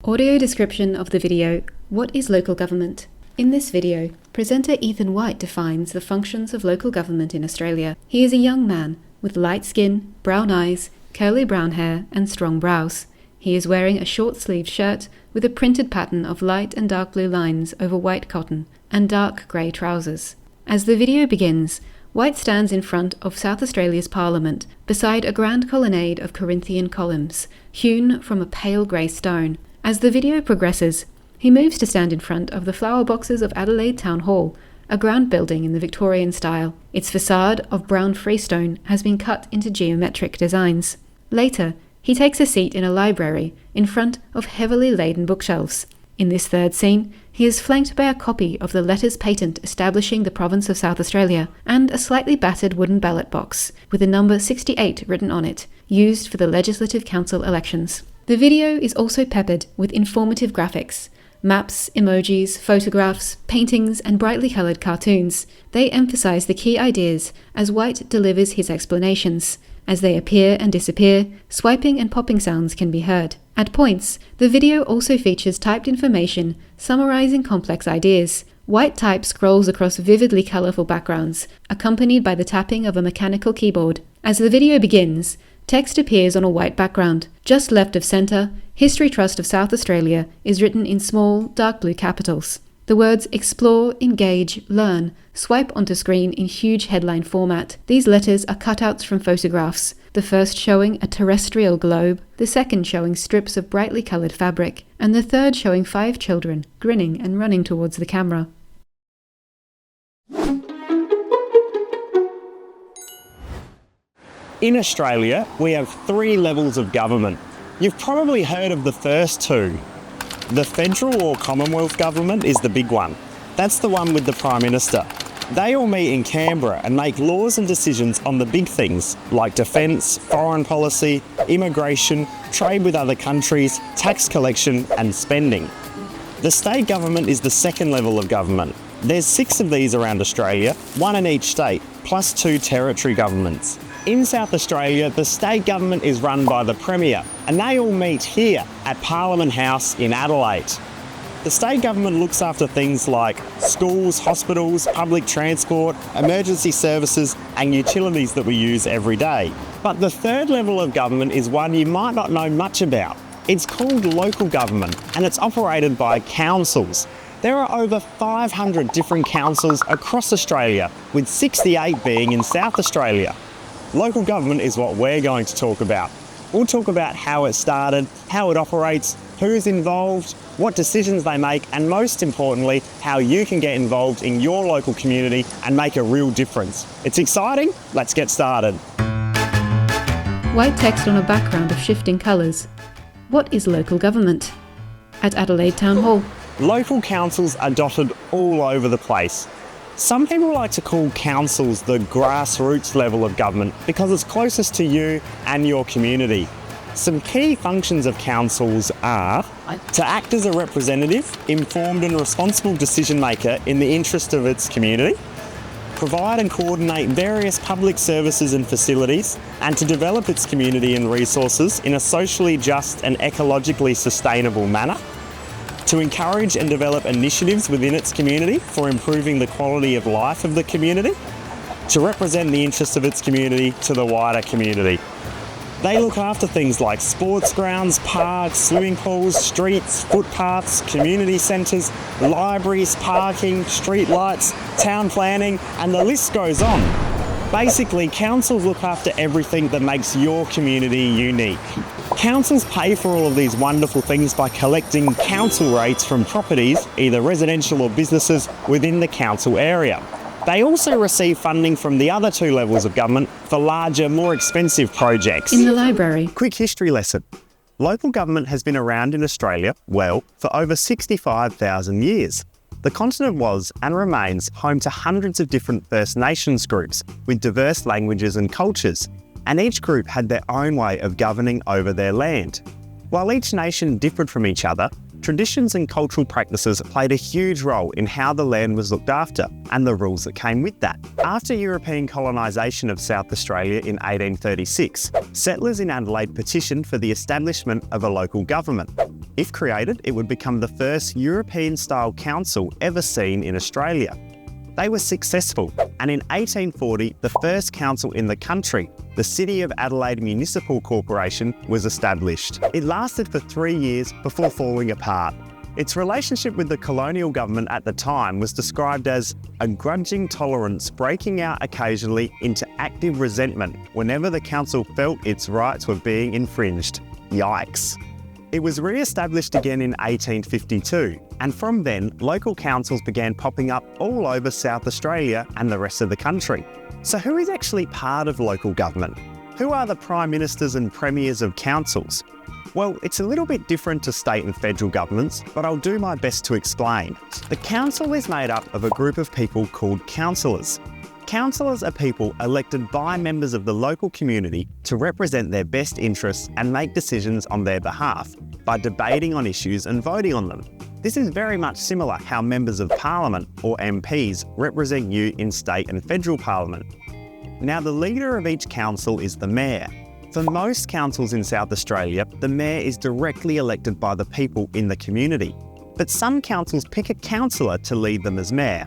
Audio description of the video, What is local government? In this video, presenter Ethan White defines the functions of local government in Australia. He is a young man with light skin, brown eyes, curly brown hair and strong brows. He is wearing a short-sleeved shirt with a printed pattern of light and dark blue lines over white cotton and dark grey trousers. As the video begins, White stands in front of South Australia's Parliament beside a grand colonnade of Corinthian columns, hewn from a pale grey stone. As the video progresses, he moves to stand in front of the flower boxes of Adelaide Town Hall, a grand building in the Victorian style. Its facade of brown freestone has been cut into geometric designs. Later, he takes a seat in a library in front of heavily laden bookshelves. In this third scene, he is flanked by a copy of the letters patent establishing the province of South Australia and a slightly battered wooden ballot box with the number 68 written on it, used for the Legislative Council elections. The video is also peppered with informative graphics, maps, emojis, photographs, paintings, and brightly coloured cartoons. They emphasise the key ideas as White delivers his explanations. As they appear and disappear, swiping and popping sounds can be heard. At points, the video also features typed information summarising complex ideas. White type scrolls across vividly colourful backgrounds, accompanied by the tapping of a mechanical keyboard. As the video begins, text appears on a white background. Just left of centre, History Trust of South Australia is written in small, dark blue capitals. The words explore, engage, learn swipe onto screen in huge headline format. These letters are cutouts from photographs, the first showing a terrestrial globe, the second showing strips of brightly coloured fabric, and the third showing 5 children grinning and running towards the camera. In Australia, we have 3 levels of government. You've probably heard of the first 2. The federal or Commonwealth government is the big one. That's the one with the Prime Minister. They all meet in Canberra and make laws and decisions on the big things like defence, foreign policy, immigration, trade with other countries, tax collection and spending. The state government is the second level of government. There's 6 of these around Australia, 1 in each state, plus 2 territory governments. In South Australia, the state government is run by the Premier, and they all meet here at Parliament House in Adelaide. The state government looks after things like schools, hospitals, public transport, emergency services, and utilities that we use every day. But the third level of government is one you might not know much about. It's called local government, and it's operated by councils. There are over 500 different councils across Australia, with 68 being in South Australia. Local government is what we're going to talk about. We'll talk about how it started, how it operates, who's involved, what decisions they make, and most importantly, how you can get involved in your local community and make a real difference. It's exciting? Let's get started. White text on a background of shifting colours. What is local government? At Adelaide Town Hall. Local councils are dotted all over the place. Some people like to call councils the grassroots level of government because it's closest to you and your community. Some key functions of councils are to act as a representative, informed and responsible decision maker in the interest of its community, provide and coordinate various public services and facilities, and to develop its community and resources in a socially just and ecologically sustainable manner, to encourage and develop initiatives within its community for improving the quality of life of the community, to represent the interests of its community to the wider community. They look after things like sports grounds, parks, swimming pools, streets, footpaths, community centres, libraries, parking, street lights, town planning, and the list goes on. Basically, councils look after everything that makes your community unique. Councils pay for all of these wonderful things by collecting council rates from properties, either residential or businesses, within the council area. They also receive funding from the other 2 levels of government for larger, more expensive projects. In the library. Quick history lesson. Local government has been around in Australia, well, for over 65,000 years. The continent was and remains home to hundreds of different First Nations groups with diverse languages and cultures, and each group had their own way of governing over their land. While each nation differed from each other, traditions and cultural practices played a huge role in how the land was looked after and the rules that came with that. After European colonisation of South Australia in 1836, settlers in Adelaide petitioned for the establishment of a local government. If created, it would become the first European-style council ever seen in Australia. They were successful, and in 1840, the first council in the country, the City of Adelaide Municipal Corporation, was established. It lasted for 3 years before falling apart. Its relationship with the colonial government at the time was described as a grudging tolerance breaking out occasionally into active resentment whenever the council felt its rights were being infringed. Yikes. It was re-established again in 1852, and from then, local councils began popping up all over South Australia and the rest of the country. So who is actually part of local government? Who are the prime ministers and premiers of councils? Well, it's a little bit different to state and federal governments, but I'll do my best to explain. The council is made up of a group of people called councillors. Councillors are people elected by members of the local community to represent their best interests and make decisions on their behalf by debating on issues and voting on them. This is very much similar how members of parliament, or MPs, represent you in state and federal parliament. Now, the leader of each council is the mayor. For most councils in South Australia, the mayor is directly elected by the people in the community. But some councils pick a councillor to lead them as mayor.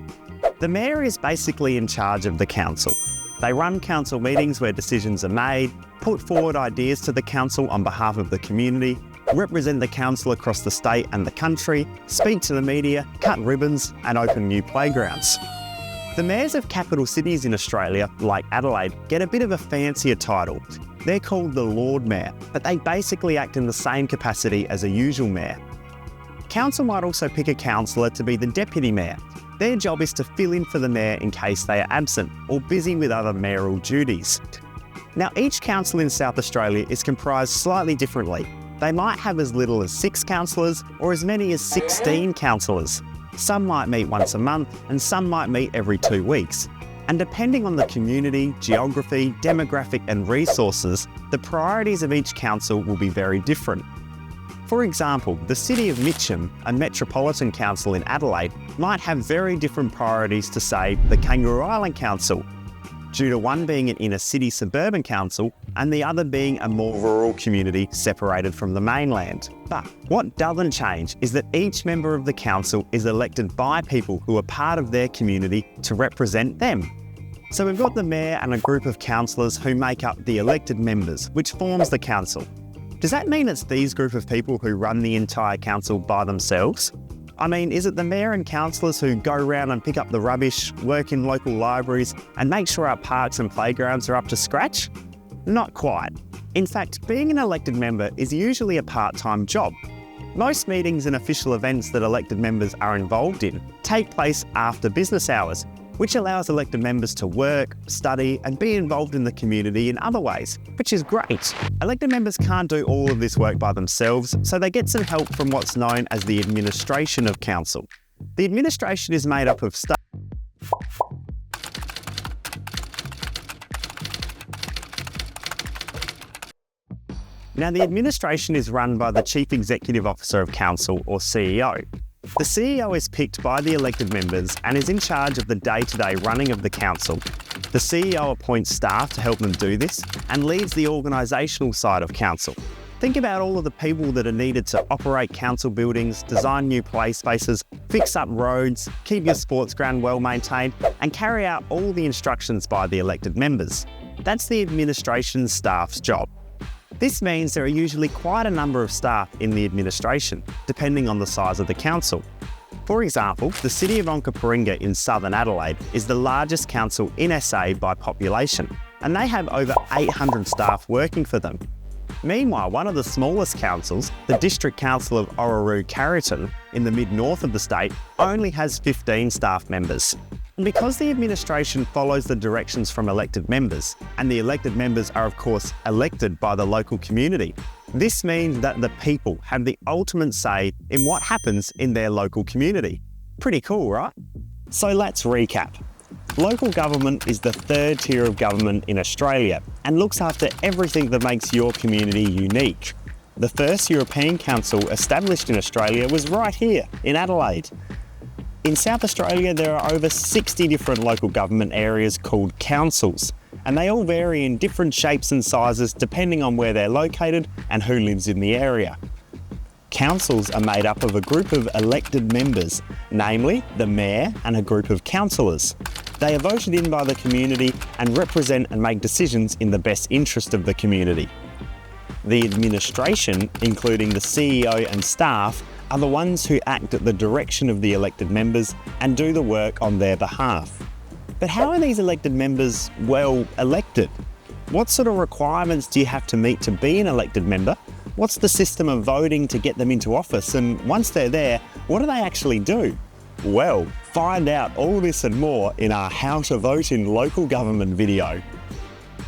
The mayor is basically in charge of the council. They run council meetings where decisions are made, put forward ideas to the council on behalf of the community, represent the council across the state and the country, speak to the media, cut ribbons, and open new playgrounds. The mayors of capital cities in Australia, like Adelaide, get a bit of a fancier title. They're called the Lord Mayor, but they basically act in the same capacity as a usual mayor. Council might also pick a councillor to be the deputy mayor. Their job is to fill in for the mayor in case they are absent or busy with other mayoral duties. Now, each council in South Australia is comprised slightly differently. They might have as little as 6 councillors or as many as 16 councillors. Some might meet once a month and some might meet every 2 weeks. And depending on the community, geography, demographic and resources, the priorities of each council will be very different. For example, the City of Mitcham, a metropolitan council in Adelaide, might have very different priorities to, say, the Kangaroo Island Council, due to one being an inner city suburban council and the other being a more rural community separated from the mainland. But what doesn't change is that each member of the council is elected by people who are part of their community to represent them. So we've got the mayor and a group of councillors who make up the elected members, which forms the council. Does that mean it's these group of people who run the entire council by themselves? I mean, is it the mayor and councillors who go around and pick up the rubbish, work in local libraries, and make sure our parks and playgrounds are up to scratch? Not quite. In fact, being an elected member is usually a part-time job. Most meetings and official events that elected members are involved in take place after business hours, which allows elected members to work, study, and be involved in the community in other ways, which is great. Elected members can't do all of this work by themselves, so they get some help from what's known as the administration of council. The administration is made up of staff. Now, the administration is run by the Chief Executive Officer of Council, or CEO. The CEO is picked by the elected members and is in charge of the day-to-day running of the council. The CEO appoints staff to help them do this and leads the organisational side of council. Think about all of the people that are needed to operate council buildings, design new play spaces, fix up roads, keep your sports ground well maintained, and carry out all the instructions by the elected members. That's the administration staff's job. This means there are usually quite a number of staff in the administration, depending on the size of the council. For example, the City of Onkaparinga in southern Adelaide is the largest council in SA by population, and they have over 800 staff working for them. Meanwhile, one of the smallest councils, the District Council of Orroroo-Carrington in the mid-north of the state, only has 15 staff members. And because the administration follows the directions from elected members, and the elected members are of course elected by the local community, this means that the people have the ultimate say in what happens in their local community. Pretty cool, right? So let's recap. Local government is the third tier of government in Australia and looks after everything that makes your community unique. The first European council established in Australia was right here in Adelaide. In South Australia, there are over 60 different local government areas called councils, and they all vary in different shapes and sizes depending on where they're located and who lives in the area. Councils are made up of a group of elected members, namely the mayor and a group of councillors. They are voted in by the community and represent and make decisions in the best interest of the community. The administration, including the CEO and staff, are the ones who act at the direction of the elected members and do the work on their behalf. But how are these elected members, well, elected? What sort of requirements do you have to meet to be an elected member? What's the system of voting to get them into office? And once they're there, what do they actually do? Well, find out all this and more in our How to Vote in Local Government video.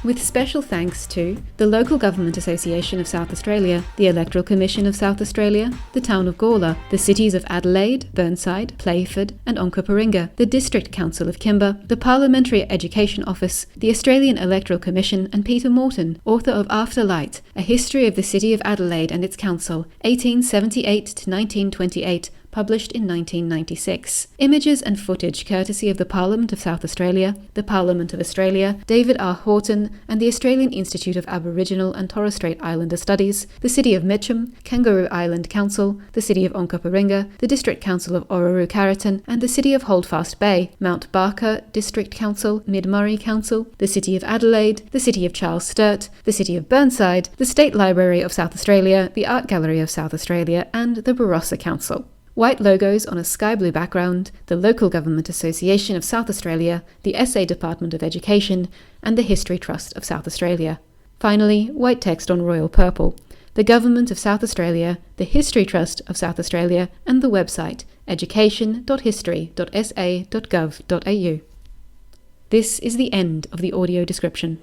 With special thanks to the Local Government Association of South Australia, the Electoral Commission of South Australia, the Town of Gawler, the cities of Adelaide, Burnside, Playford and Onkaparinga, the District Council of Kimber, the Parliamentary Education Office, the Australian Electoral Commission and Peter Morton, author of Afterlight, A History of the City of Adelaide and its Council, 1878 to 1928, published in 1996. Images and footage courtesy of the Parliament of South Australia, the Parliament of Australia, David R. Horton and the Australian Institute of Aboriginal and Torres Strait Islander Studies, the City of Mitcham, Kangaroo Island Council, the City of Onkaparinga, the District Council of Orroroo-Carrollton and the City of Holdfast Bay, Mount Barker District Council, Mid-Murray Council, the City of Adelaide, the City of Charles Sturt, the City of Burnside, the State Library of South Australia, the Art Gallery of South Australia and the Barossa Council. White logos on a sky blue background, the Local Government Association of South Australia, the SA Department of Education, and the History Trust of South Australia. Finally, white text on royal purple, the Government of South Australia, the History Trust of South Australia, and the website education.history.sa.gov.au. This is the end of the audio description.